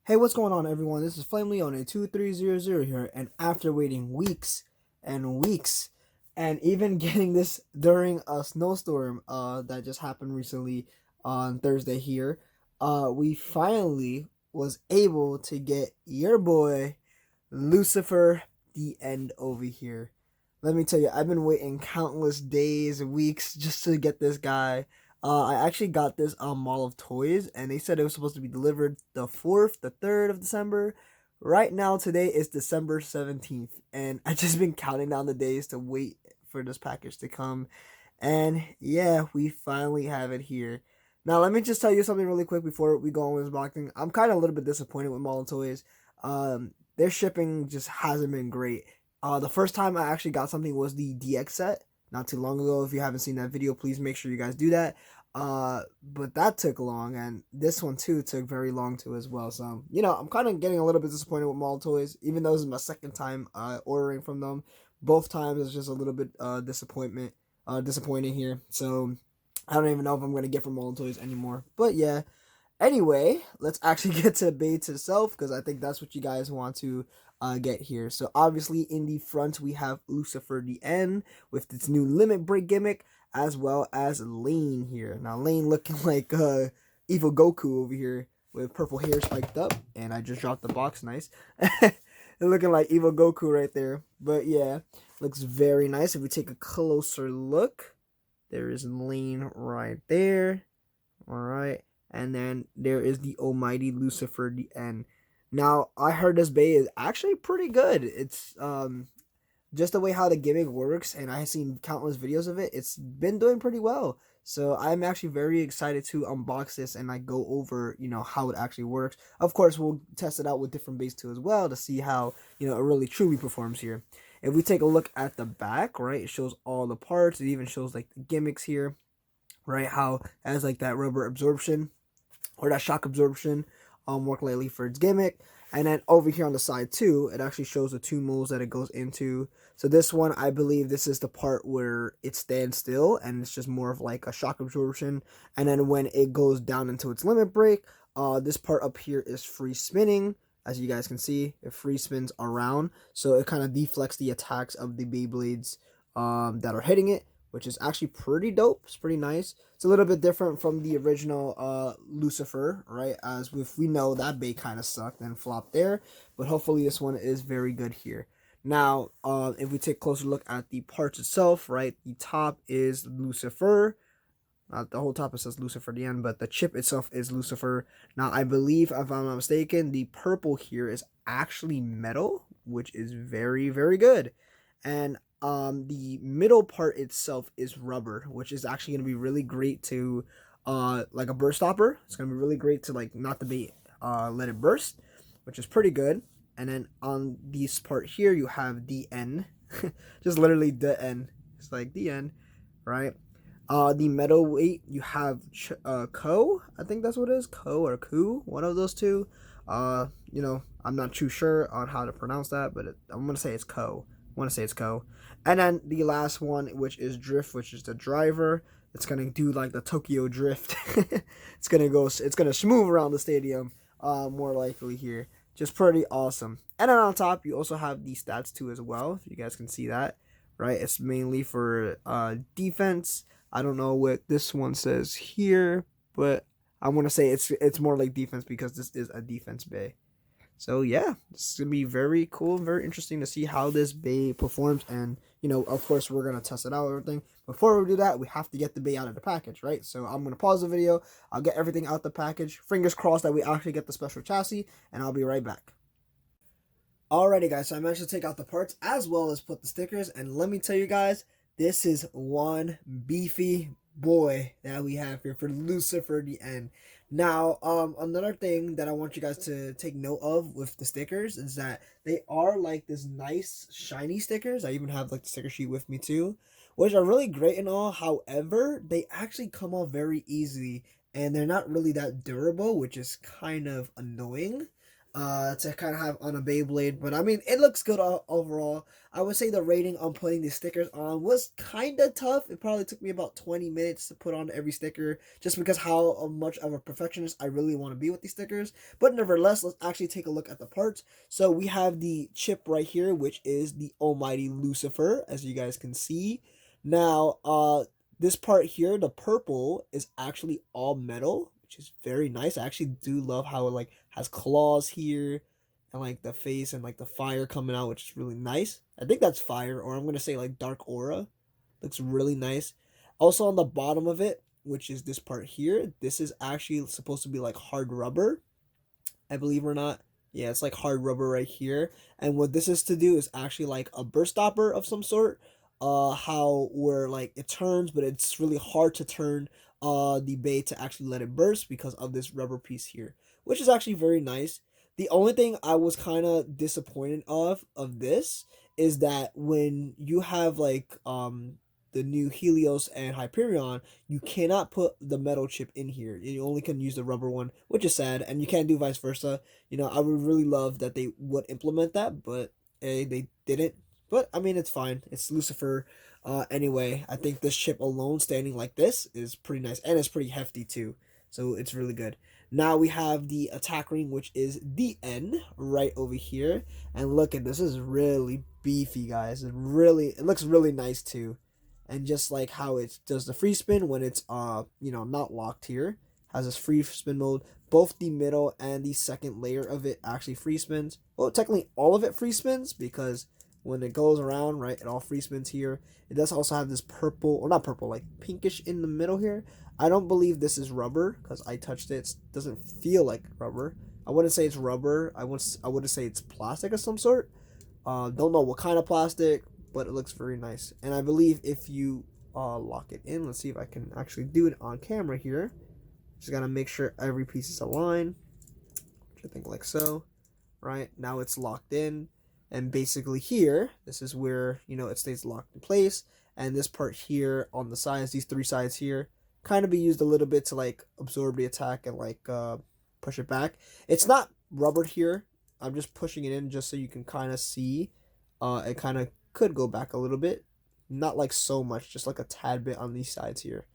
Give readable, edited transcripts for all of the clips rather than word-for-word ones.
Hey, what's going on, everyone? This is Flame Leone 2300 here, and after waiting weeks and weeks, and even getting this during a snowstorm that just happened recently on Thursday here, we finally was able to get your boy Lucifer the End over here. Let me tell you, I've been waiting countless days and weeks just to get this guy. I actually got this Mall of Toys, and they said it was supposed to be delivered the 4th, the 3rd of December. Right now, today is December 17th, and I just been counting down the days to wait for this package to come. And yeah, we finally have it here. Now, let me just tell you something really quick before we go on with this boxing. I'm kind of a little bit disappointed with Mall of Toys. Their shipping just hasn't been great. The first time I actually got something was the DX set not too long ago. If you haven't seen that video, please make sure you guys do that. But that took long, and this one too took very long too as well. So I'm kind of getting a little bit disappointed with Mall Toys, even though this is my second time ordering from them. Both times it's just a little bit disappointing here. So I don't even know if I'm gonna get from Mall Toys anymore. But yeah. Anyway, let's actually get to Beys itself, because I think that's what you guys want to get here. So obviously in the front we have Lucifer the End with its new limit break gimmick, as well as Lane here. Now Lane looking like evil Goku over here with purple hair spiked up, and I just dropped the box. Nice. Looking like evil Goku right there. But yeah, looks very nice. If we take a closer look, there is Lane right there. All right. And then there is the almighty Lucifer the End. Now, I heard this Bey is actually pretty good. It's just the way how the gimmick works, and I've seen countless videos of it. It's been doing pretty well. So I'm actually very excited to unbox this and like go over, how it actually works. Of course, we'll test it out with different Beys too as well to see how, it really truly performs here. If we take a look at the back, right, it shows all the parts. It even shows like the gimmicks here, right, how it has like that rubber absorption or that shock absorption work lately for its gimmick. And then over here on the side too, it actually shows the two molds that it goes into. So this one, I believe this is the part where it stands still and it's just more of like a shock absorption. And then when it goes down into its limit break, this part up here is free spinning. As you guys can see, it free spins around, so it kind of deflects the attacks of the Beyblades that are hitting it, which is actually pretty dope. It's pretty nice. It's a little bit different from the original Lucifer, right? As we know, that Bey kind of sucked and flopped there, but hopefully this one is very good here. Now, if we take a closer look at the parts itself, right? The top is Lucifer. Not the whole top, it says Lucifer the End, but the chip itself is Lucifer. Now, I believe, if I'm not mistaken, the purple here is actually metal, which is very, very good. And the middle part itself is rubber, which is actually going to be really great to like a burst stopper. It's going to be really great to like not to be let it burst, which is pretty good. And then on this part here you have the end. Just literally the end. It's like the end, right? The metal weight you have Co, I think that's what it is, Co or Ku, one of those two. I'm not too sure on how to pronounce that, but I'm gonna say it's Co. And then the last one, which is Drift, which is the driver. It's gonna do like the Tokyo Drift. It's gonna smooth around the stadium, more likely here. Just pretty awesome. And then on top, you also have the stats too as well. If you guys can see that, right? It's mainly for defense. I don't know what this one says here, but I want to say it's more like defense because this is a defense Bey. So yeah, this is gonna be very cool and very interesting to see how this Bey performs. And of course, we're gonna test it out and everything. Before we do that, we have to get the Bey out of the package, right? So I'm gonna pause the video. I'll get everything out the package. Fingers crossed that we actually get the special chassis, and I'll be right back. Alrighty, guys. So I managed to take out the parts as well as put the stickers, and let me tell you guys, this is one beefy boy that we have here for Lucifer the End. Now, another thing that I want you guys to take note of with the stickers is that they are like this nice shiny stickers. I even have like the sticker sheet with me too, which are really great and all. However, they actually come off very easily and they're not really that durable, which is kind of annoying. to kind of have on a Beyblade. But I mean, it looks good overall. I would say the rating on putting the stickers on was kind of tough. It probably took me about 20 minutes to put on every sticker just because how much of a perfectionist I really want to be with these stickers. But nevertheless, let's actually take a look at the parts. So we have the chip right here, which is the almighty Lucifer, as you guys can see. Now, this part here, the purple, is actually all metal, which is very nice. I actually do love how it like has claws here and like the face and like the fire coming out, which is really nice. I think that's fire, or I'm gonna say like dark aura. Looks really nice. Also on the bottom of it, which is this part here, this is actually supposed to be like hard rubber, I believe or not. Yeah, it's like hard rubber right here. And what this is to do is actually like a burst stopper of some sort. How where like it turns, but it's really hard to turn the bay to actually let it burst because of this rubber piece here, which is actually very nice. The only thing I was kind of disappointed of this is that when you have like the new Helios and Hyperion, you cannot put the metal chip in here. You only can use the rubber one, which is sad, and you can't do vice versa. You know, I would really love that they would implement that, but they didn't. But I mean, it's fine. It's Lucifer. Anyway, I think this chip alone, standing like this, is pretty nice, and it's pretty hefty too. So it's really good. Now we have the attack ring, which is the N right over here, and look at this. This is really beefy, guys. It looks really nice too, and just like how it does the free spin when it's not locked here, has this free spin mode. Both the middle and the second layer of it actually free spins. Well, technically all of it free spins because when it goes around, right, it all free spins here. It does also have this purple, or not purple, like pinkish in the middle here. I don't believe this is rubber because I touched it. It doesn't feel like rubber. I wouldn't say it's rubber. I wouldn't say it's plastic of some sort. Don't know what kind of plastic, but it looks very nice. And I believe if you lock it in, let's see if I can actually do it on camera here. Just gotta make sure every piece is aligned, which I think like so. Right now it's locked in, and basically here, this is where it stays locked in place. And this part here on the sides, these three sides here, kind of be used a little bit to like absorb the attack and like push it back. It's not rubbered here. I'm just pushing it in just so you can kind of see. It kind of could go back a little bit, not like so much, just like a tad bit on these sides here.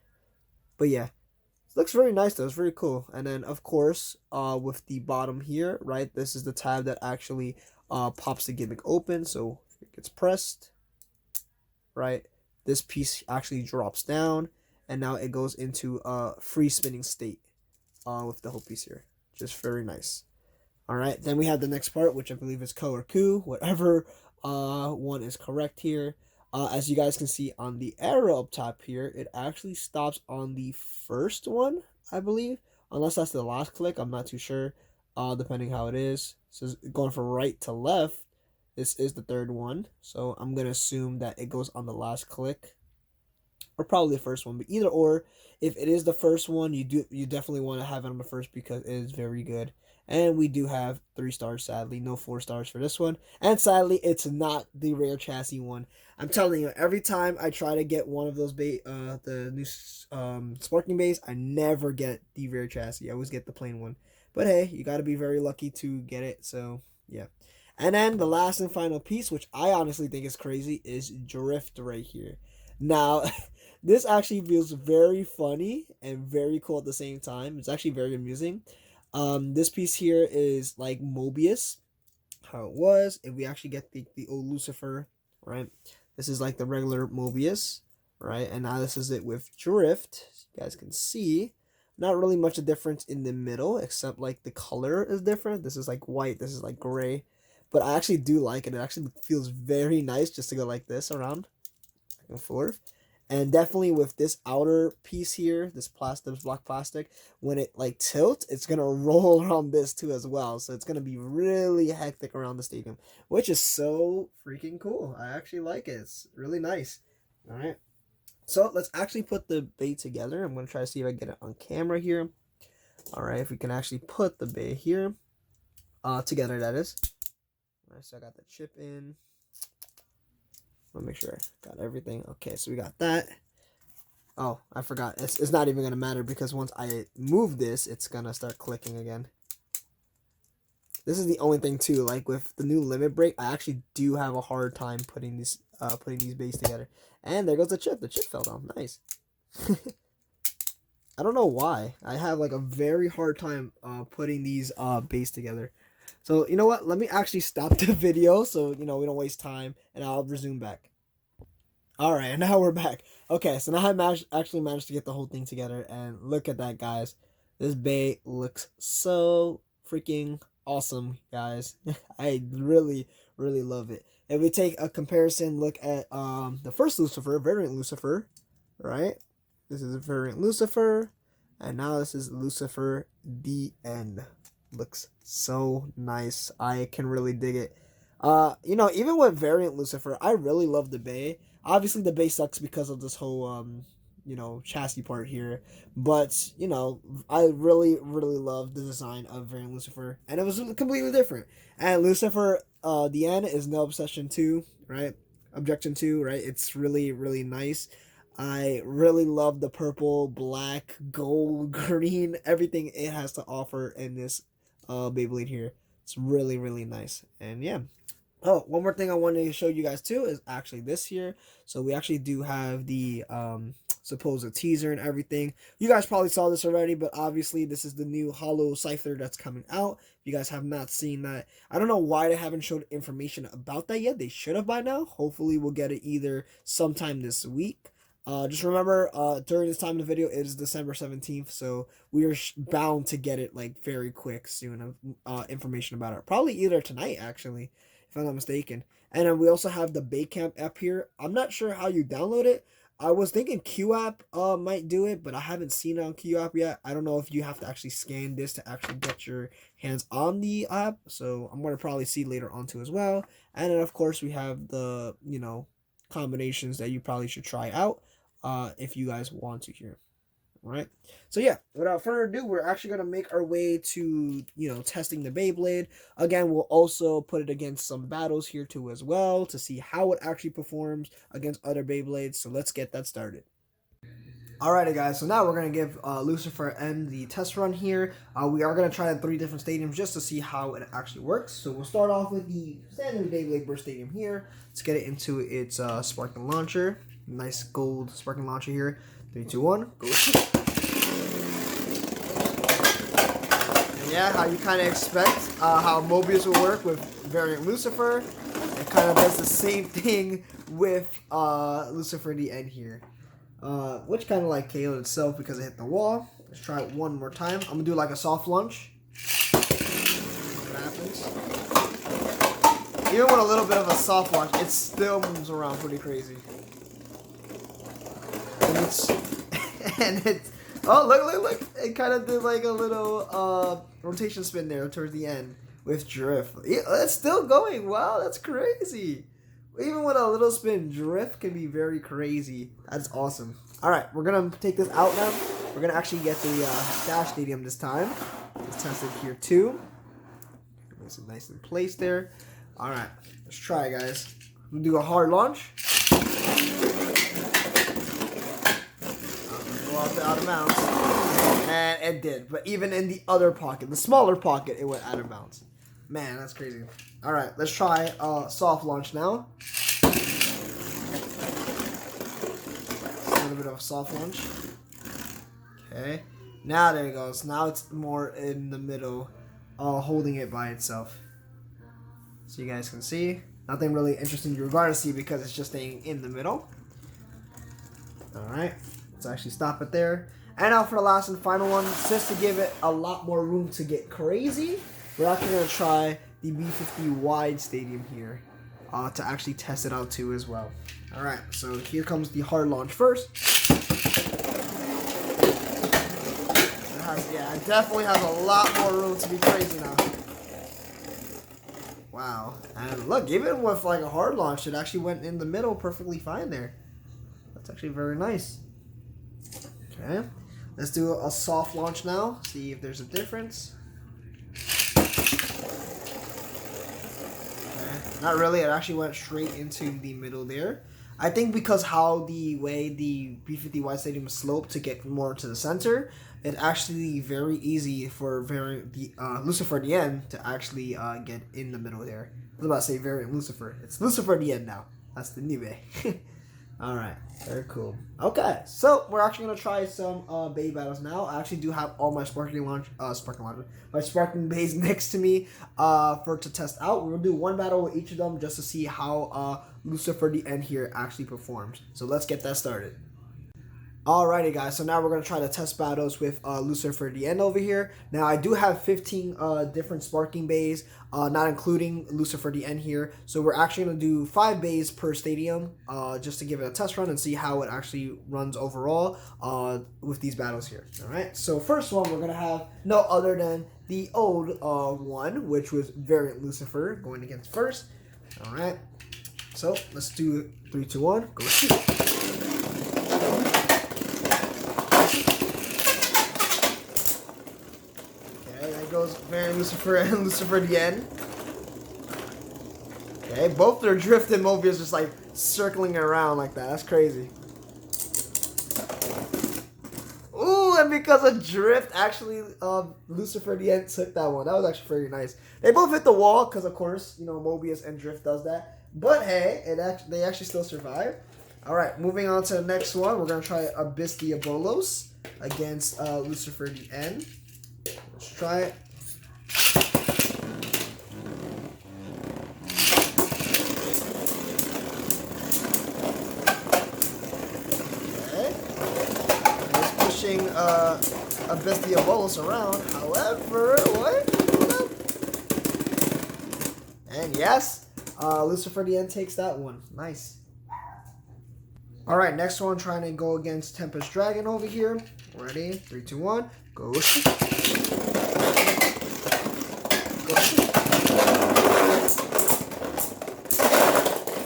But yeah, it looks very nice though. It's very cool. And then of course, with the bottom here, right, this is the tab that actually pops the gimmick open. So it gets pressed, right, this piece actually drops down, and now it goes into a free spinning state with the whole piece here. Just very nice. All right, then we have the next part, which I believe is ko or ku, whatever one is correct here. As you guys can see on the arrow up top here, it actually stops on the first one, I believe. Unless that's the last click, I'm not too sure, depending how it is. So going from right to left, this is the third one. So I'm going to assume that it goes on the last click, or probably the first one. But either or, if it is the first one, you definitely want to have it on the first because it is very good. And we do have 3 stars, sadly. No 4 stars for this one. And sadly, it's not the rare chassis one. I'm telling you, every time I try to get one of those the new Sparking Beys, I never get the rare chassis. I always get the plain one. But hey, you got to be very lucky to get it. So, yeah. And then the last and final piece, which I honestly think is crazy, is Drift right here. Now, this actually feels very funny and very cool at the same time. It's actually very amusing. This piece here is like Mobius, how it was. If we actually get the old Lucifer, right? This is like the regular Mobius, right? And now this is it with Drift. As you guys can see, not really much a difference in the middle, except like the color is different. This is like white, this is like gray. But I actually do like it. It actually feels very nice just to go like this around, back and forth. And definitely with this outer piece here, this block plastic, when it like tilts, it's gonna roll around this too as well. So it's gonna be really hectic around the stadium, which is so freaking cool. I actually like it. It's really nice. All right. So let's actually put the bay together. I'm gonna try to see if I can get it on camera here. All right, if we can actually put the bay here, together, that is. All right, so I got the chip in. Let me make sure I got everything. Okay, so we got that. Oh, I forgot. It's not even going to matter because once I move this, it's going to start clicking again. This is the only thing too. Like with the new limit break, I actually do have a hard time putting these bays together. And there goes the chip. The chip fell down. Nice. I don't know why. I have like a very hard time putting these bays together. So you know what? Let me actually stop the video so we don't waste time, and I'll resume back. All right, now we're back. Okay, so now I actually managed to get the whole thing together, and look at that, guys. This bay looks so freaking awesome, guys. I really, really love it. If we take a comparison, look at the first Lucifer, variant Lucifer, right? This is a variant Lucifer, and now this is Lucifer DN. Looks so nice. I can really dig it. Even with variant Lucifer, I really love the bay. Obviously, the bay sucks because of this whole chassis part here. But I really, really love the design of variant Lucifer, and it was completely different. And Lucifer, the end is no obsession 2, right? Objection 2, right? It's really, really nice. I really love the purple, black, gold, green, everything it has to offer in this Beyblade here. It's really, really nice. And yeah. Oh, one more thing I wanted to show you guys too is actually this here. So we actually do have the supposed teaser and everything. You guys probably saw this already, but obviously this is the new Hollow Scyther that's coming out. If you guys have not seen that, I don't know why they haven't showed information about that yet. They should have by now. Hopefully we'll get it either sometime this week. Just remember, during this time of the video, it is December 17th, so we are bound to get it like very quick soon. Information about it, probably either tonight actually, if I'm not mistaken. And then we also have the Baycamp app here. I'm not sure how you download it. I was thinking QApp might do it, but I haven't seen it on QApp yet. I don't know if you have to actually scan this to actually get your hands on the app. So I'm going to probably see later on too as well. And then of course we have the, combinations that you probably should try out if you guys want to here. Right, so yeah, without further ado, we're actually going to make our way to, testing the Beyblade. Again, we'll also put it against some battles here too as well to see how it actually performs against other Beyblades. So let's get that started. Alrighty guys, so now we're going to give Lucifer and the test run here. We are going to try 3 different stadiums just to see how it actually works. So we'll start off with the standard Beyblade Burst Stadium here. Let's get it into its sparking launcher. Nice gold sparking launcher here. 3, 2, 1, go. And yeah, how you kind of expect how Mobius will work with variant Lucifer. It kind of does the same thing with Lucifer in the end here. Which kind of like KO'd itself because it hit the wall. Let's try it one more time. I'm going to do like a soft launch. What happens? Even with a little bit of a soft launch, it still moves around pretty crazy. And it's oh look, it kind of did like a little rotation spin there towards the end with drift. It's still going. Wow, that's crazy. Even with a little spin, drift can be very crazy. That's awesome. All right, we're gonna take this out now. We're gonna actually get the Dash Stadium this time. Let's test it here too. It's nice and placed there. All right, let's try, guys. We'll do a hard launch. Out of bounds, and it did. But even in the other pocket, the smaller pocket, it went out of bounds. Man, that's crazy. All right, let's try soft launch now. A little bit of a soft launch. Okay, now there it goes. Now it's more in the middle, holding it by itself. So you guys can see nothing really interesting you're going to see because it's just staying in the middle. All right. Let's actually stop it there. And now for the last and final one, just to give it a lot more room to get crazy, we're actually going to try the V50 wide stadium here to actually test it out too as well. Alright, so here comes the hard launch first. It definitely has a lot more room to be crazy now. Wow. And look, even with like a hard launch, it actually went in the middle perfectly fine there. That's actually very nice. Okay, let's do a soft launch now. See if there's a difference. Okay. Not really. It actually went straight into the middle there. I think because how the way the B50 wide stadium is sloped to get more to the center, it's actually very easy for Lucifer the End to actually get in the middle there. I was about to say variant Lucifer. It's Lucifer the End now. That's the new Bey. Alright, very cool. Okay, so we're actually gonna try some Bey battles now. I actually do have all my my sparkling Beys next to me to test out. We're gonna do one battle with each of them just to see how Lucifer the End here actually performs. So let's get that started. Alrighty guys, so now we're going to try to test battles with Lucifer the End over here. Now I do have 15 different sparking Beys, not including Lucifer the End here. So we're actually going to do 5 Beys per stadium just to give it a test run and see how it actually runs overall with these battles here. Alright, so first one we're going to have no other than the old one, which was variant Lucifer going against first. Alright, so let's do 3, 2, 1, go shoot. Goes variant Lucifer and Lucifer the End. Okay, both their drift and Mobius just like circling around like that. That's crazy. Ooh, and because of drift, actually, Lucifer the End took that one. That was actually very nice. They both hit the wall because, of course, you know, Mobius and drift does that. But hey, they actually still survive. All right, moving on to the next one. We're gonna try Abyss Diabolos against Lucifer the End. Let's try it. Abyss Diabolos around. However, what? And yes, Lucifer the End takes that one. Nice. Alright, next one, trying to go against Tempest Dragon over here. Ready? 3, 2, 1. Go. Go.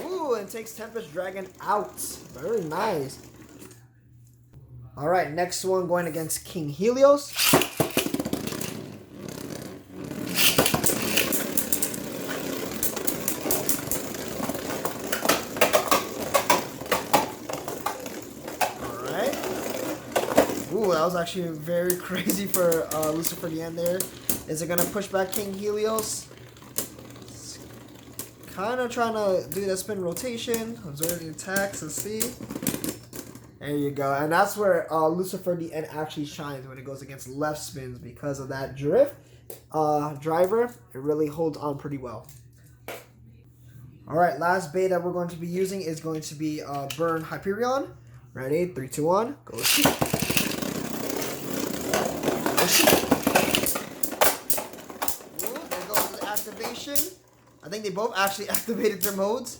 Ooh, and takes Tempest Dragon out. Very nice. Alright, next one going against King Helios. Alright. Ooh, that was actually very crazy for Lucifer the End there. Is it going to push back King Helios? Kind of trying to do that spin rotation. Observe the attacks. Let's see. There you go. And that's where Lucifer the End actually shines when it goes against left spins because of that drift driver. It really holds on pretty well. Alright, last Bey that we're going to be using is going to be Burn Hyperion. Ready? 3, 2, 1. Go shoot. Go shoot. Ooh, there goes the activation. I think they both actually activated their modes.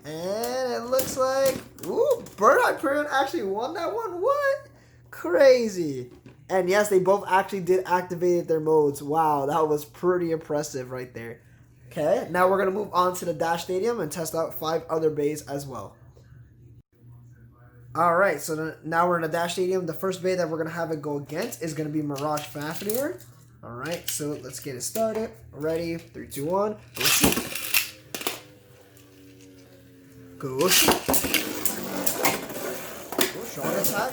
And it looks like, ooh, Burn Hyperion actually won that one. What? Crazy. And yes, they both actually did activate their modes. Wow, that was pretty impressive right there. Okay, now we're going to move on to the Dash Stadium and test out 5 other Beys as well. Alright, so now we're in the Dash Stadium. The first Bey that we're going to have it go against is going to be Mirage Fafnir. Alright, so let's get it started. Ready? 3, 2, 1. Go shoot. Go shoot. Oh, strong attack.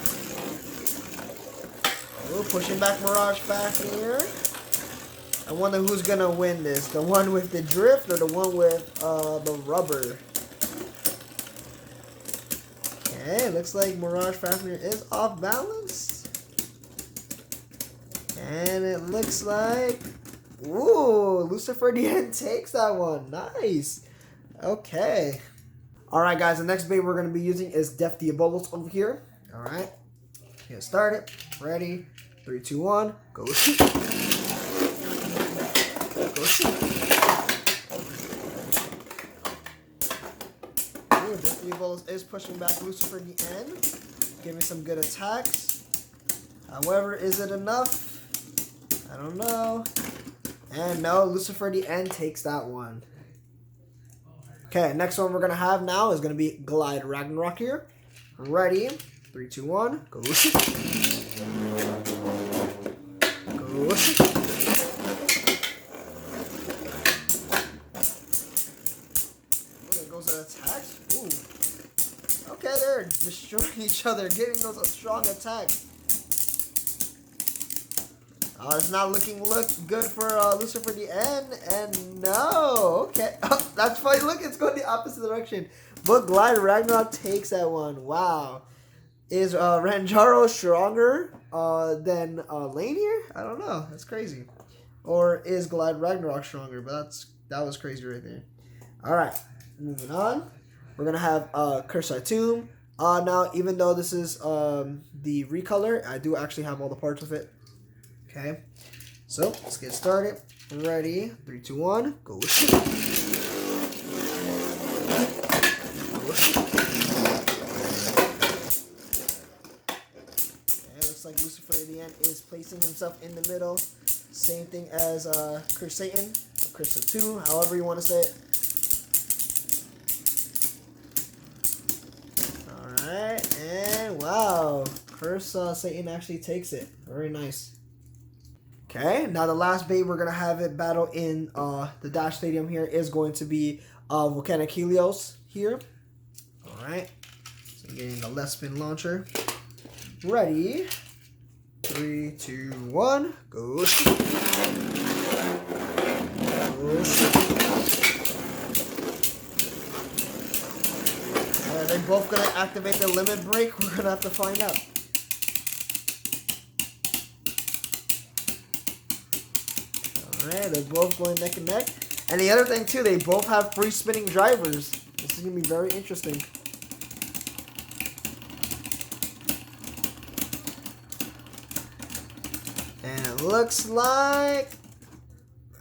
Oh, pushing back Mirage Fafnir. I wonder who's going to win this. The one with the drift or the one with the rubber? Okay, looks like Mirage Fafnir is off balance. And it looks like, ooh, Lucifer the End takes that one. Nice. Okay. Alright guys, the next Bey we're going to be using is Death Diabolos over here. Alright. Get started. Ready. 3, 2, 1. Go shoot. Go shoot. Ooh, Death Diabolos is pushing back Lucifer the End. Giving some good attacks. However, is it enough? I don't know. And no, Lucifer the End takes that one. Okay, next one we're going to have now is going to be Glide Ragnarok here. Ready? 3, 2, 1. Go shoot. Go shoot. There goes the attacks. Ooh. Okay, they're destroying each other, getting those strong attacks. It's not looking good for Lucifer the End, and no, okay, that's funny. Look, it's going the opposite direction. But Glide Ragnarok takes that one. Wow, is Ranjaro stronger than Lane here? I don't know. That's crazy. Or is Glide Ragnarok stronger? But that was crazy right there. All right, moving on. We're gonna have Cursed Tomb. Now, even though this is the recolor, I do actually have all the parts of it. Okay, so let's get started. Ready? 3, 2, 1, go. Okay, looks like Lucifer in the end is placing himself in the middle. Same thing as Curse Satan, or Curse of 2, however you want to say it. Alright, and wow, Curse Satan actually takes it. Very nice. Okay, now the last bait we're going to have it battle in the Dash Stadium here is going to be Volcanic Helios here. Alright, so getting the left spin launcher. Ready? 3, 2, 1, go. Are they both going to activate the limit break? We're going to have to find out. Alright, they're both going neck and neck. And the other thing too, they both have free spinning drivers. This is going to be very interesting. And it looks like,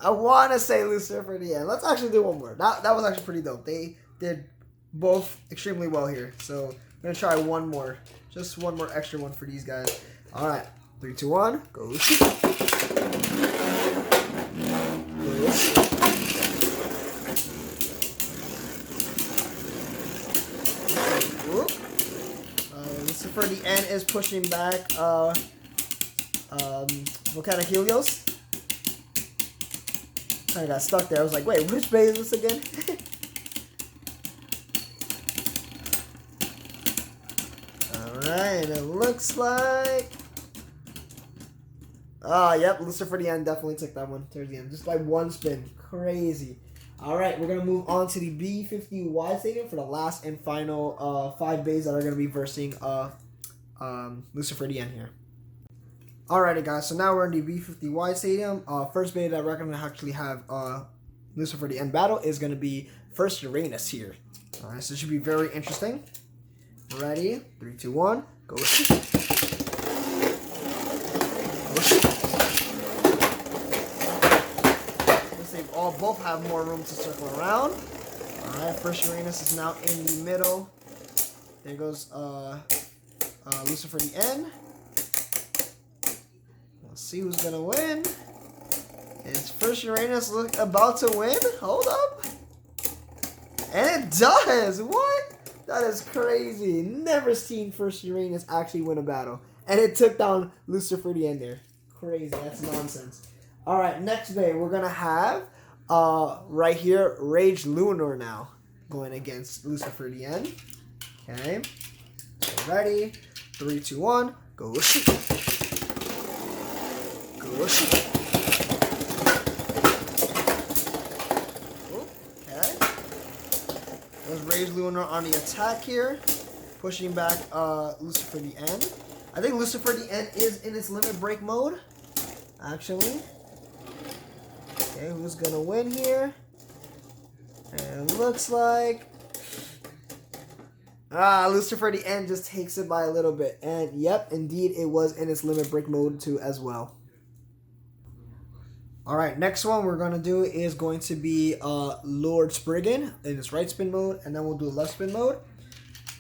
I want to say Lucifer the End. Let's actually do one more. That was actually pretty dope. They did both extremely well here. So I'm going to try one more. Just one more extra one for these guys. Alright, 3, 2, 1, go. Lucifer the End is pushing back Volcanic Helios. Kind of got stuck there. I was like, wait, which bay is this again? Alright, and it looks like... yep, Lucifer the End definitely took that one towards the end. Just by one spin. Crazy. Alright, we're going to move on to the B50 Wide Stadium for the last and final 5 bays that are going to be versing Lucifer the End here. Alrighty guys, so now we're in the B50 Wide Stadium. First bay that we're going to actually have Lucifer the End battle is going to be First Uranus here. Alright, so it should be very interesting. Ready? 3, 2, 1, go. Both have more room to circle around. Alright, First Uranus is now in the middle. There goes Lucifer the End. Let's see who's gonna win. Is First Uranus about to win? Hold up. And it does! What? That is crazy. Never seen First Uranus actually win a battle. And it took down Lucifer the End there. Crazy. That's nonsense. Alright, next day we're gonna have right here, Rage Lunar now going against Lucifer the End. Okay, so ready, 3, 2, 1, go. Go. Okay, there's Rage Lunar on the attack here, pushing back Lucifer the End. I think Lucifer the End is in its limit break mode, actually. Okay, who's gonna win here? And it looks like Lucifer the End just takes it by a little bit. And yep, indeed it was in its limit break mode too as well. Alright, next one we're gonna do is going to be Lord Spriggan in its right spin mode, and then we'll do left spin mode.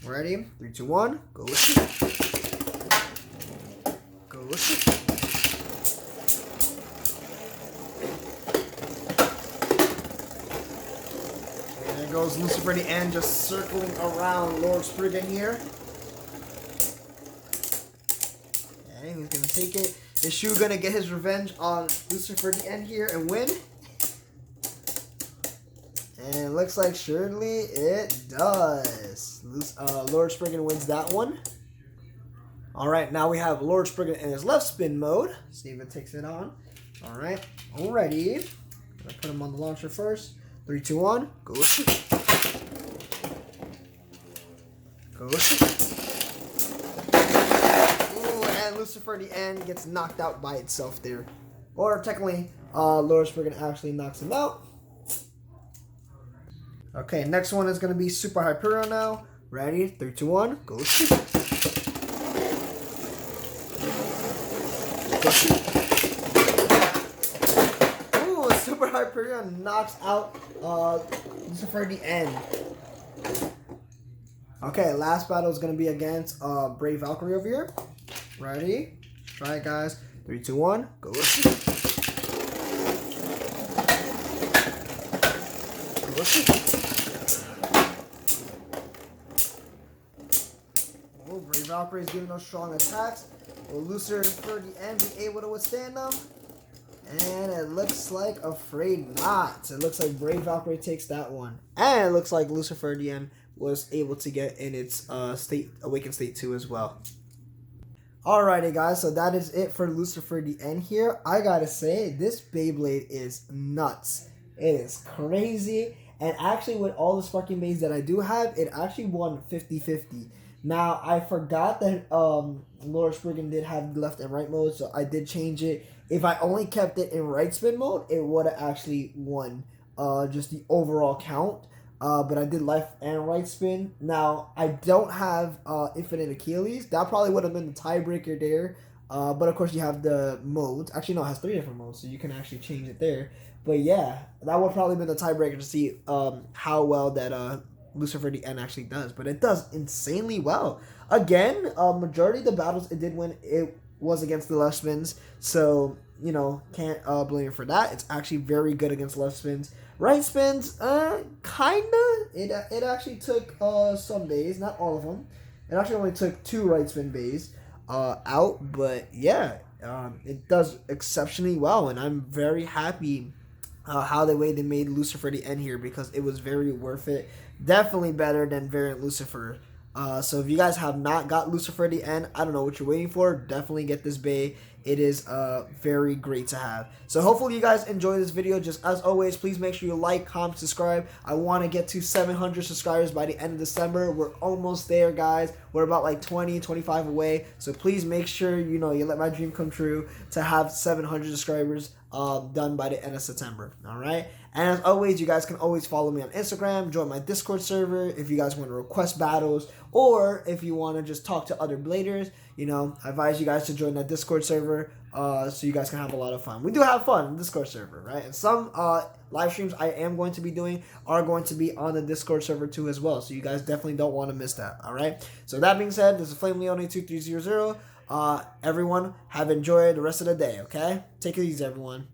Ready? 3, 2, 1, go. Go. Goes Lucifer the End just circling around Lord Spriggan here. Okay, who's gonna take it? Is Shu gonna get his revenge on Lucifer the End here and win? And it looks like surely it does. Lord Spriggan wins that one. Alright, now we have Lord Spriggan in his left spin mode. See if it takes it on. Alright, already. Gonna put him on the launcher first. 3, 2, 1, go shoot. Go shoot. Ooh, and Lucifer at the end gets knocked out by itself there. Or technically, Lord Spriggan actually knocks him out. Okay, next one is going to be Super Hyperion now. Ready? 3, 2, 1, go shoot. Go shoot. Ooh, Super Hyperion knocks out Lucifer at the end. Okay, last battle is going to be against Brave Valkyrie over here. Ready? Try it, guys. 3, 2, 1, go shoot. Go shoot. Oh, Brave Valkyrie is giving those strong attacks. Will Lucifer at the end be able to withstand them? And it looks like afraid not. It looks like Brave Valkyrie takes that one. And it looks like Lucifer at the end was able to get in its Awakened State 2 as well. Alrighty guys, so that is it for Lucifer at the end here. I gotta say, this Beyblade is nuts. It is crazy. And actually with all the Sparking Beys that I do have, it actually won 50-50. Now, I forgot that Lord Spriggan did have left and right mode, so I did change it. If I only kept it in right spin mode, it would have actually won just the overall count. But I did left and right spin. Now, I don't have Infinite Achilles. That probably would have been the tiebreaker there. But of course, you have the modes. Actually, no, it has 3 different modes, so you can actually change it there. But yeah, that would probably been the tiebreaker to see how well that Lucifer at the end actually does. But it does insanely well. Again, majority of the battles it did win, it was against the left spins. So, you know, can't blame it for that. It's actually very good against left spins. Right spins, kinda. It actually took some bays, not all of them. It actually only took 2 right spin bays out. But yeah, it does exceptionally well. And I'm very happy how the way they made Lucifer at the end here, because it was very worth it. Definitely better than Variant Lucifer. So if you guys have not got Lucifer at the end, I don't know what you're waiting for. Definitely get this Bey. It is very great to have. So hopefully you guys enjoy this video. Just as always, please make sure you like, comment, subscribe. I want to get to 700 subscribers by the end of December. We're almost there, guys. We're about like 20, 25 away. So please make sure, you know, you let my dream come true to have 700 subscribers done by the end of September. All right. And as always, you guys can always follow me on Instagram, join my Discord server if you guys want to request battles, or if you want to just talk to other bladers. You know, I advise you guys to join that Discord server so you guys can have a lot of fun. We do have fun in the Discord server, right? And some live streams I am going to be doing are going to be on the Discord server too as well. So you guys definitely don't want to miss that, all right? So that being said, this is FlameLeone2300. Everyone, have enjoyed the rest of the day, okay? Take it easy, everyone.